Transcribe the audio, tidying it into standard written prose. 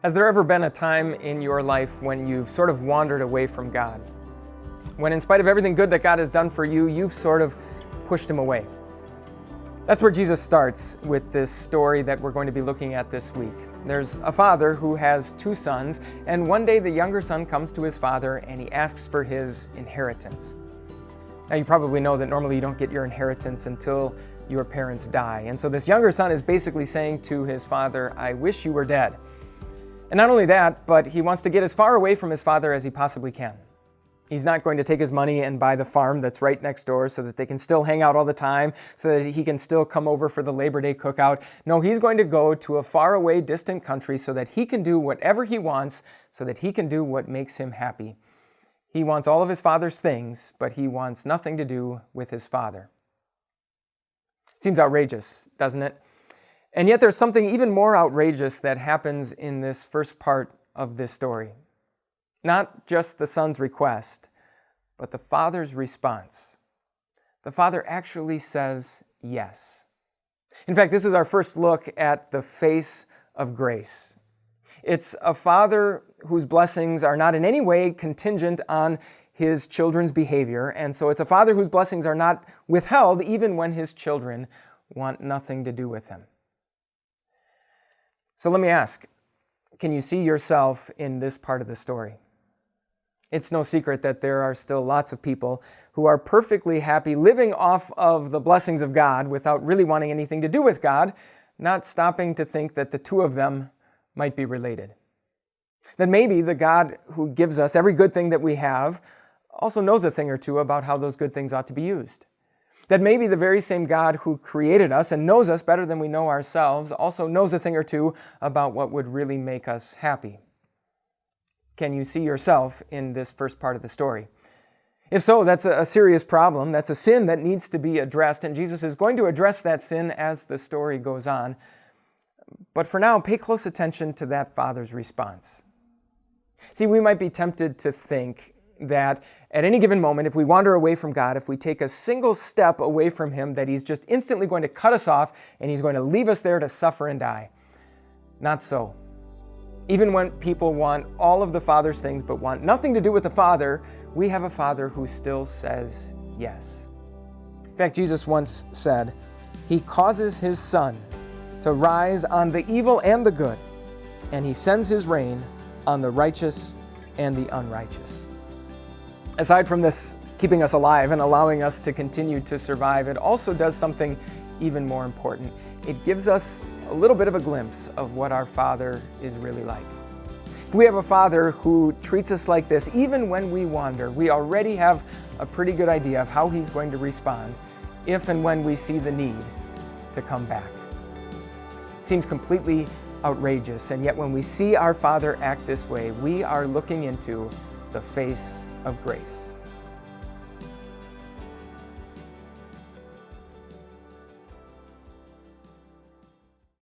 Has there ever been a time in your life when you've sort of wandered away from God? When in spite of everything good that God has done for you, you've sort of pushed Him away? That's where Jesus starts with this story that we're going to be looking at this week. There's a father who has two sons, and one day the younger son comes to his father and he asks for his inheritance. Now you probably know that normally you don't get your inheritance until your parents die. And so this younger son is basically saying to his father, "I wish you were dead." And not only that, but he wants to get as far away from his father as he possibly can. He's not going to take his money and buy the farm that's right next door so that they can still hang out all the time, so that he can still come over for the Labor Day cookout. No, he's going to go to a faraway, distant country so that he can do whatever he wants, so that he can do what makes him happy. He wants all of his father's things, but he wants nothing to do with his father. It seems outrageous, doesn't it? And yet there's something even more outrageous that happens in this first part of this story. Not just the son's request, but the father's response. The father actually says yes. In fact, this is our first look at the face of grace. It's a father whose blessings are not in any way contingent on his children's behavior, and so it's a father whose blessings are not withheld even when his children want nothing to do with him. So let me ask, can you see yourself in this part of the story? It's no secret that there are still lots of people who are perfectly happy living off of the blessings of God without really wanting anything to do with God, not stopping to think that the two of them might be related. That maybe the God who gives us every good thing that we have also knows a thing or two about how those good things ought to be used. That maybe the very same God who created us and knows us better than we know ourselves also knows a thing or two about what would really make us happy. Can you see yourself in this first part of the story? If so, that's a serious problem. That's a sin that needs to be addressed, and Jesus is going to address that sin as the story goes on. But for now, pay close attention to that father's response. See, we might be tempted to think that at any given moment, if we wander away from God, if we take a single step away from Him, that He's just instantly going to cut us off and He's going to leave us there to suffer and die. Not so. Even when people want all of the Father's things but want nothing to do with the Father, we have a Father who still says yes. In fact, Jesus once said, "He causes His sun to rise on the evil and the good, and He sends His rain on the righteous and the unrighteous." Aside from this keeping us alive and allowing us to continue to survive, it also does something even more important. It gives us a little bit of a glimpse of what our Father is really like. If we have a Father who treats us like this, even when we wander, we already have a pretty good idea of how He's going to respond if and when we see the need to come back. It seems completely outrageous, and yet when we see our Father act this way, we are looking into the face of grace.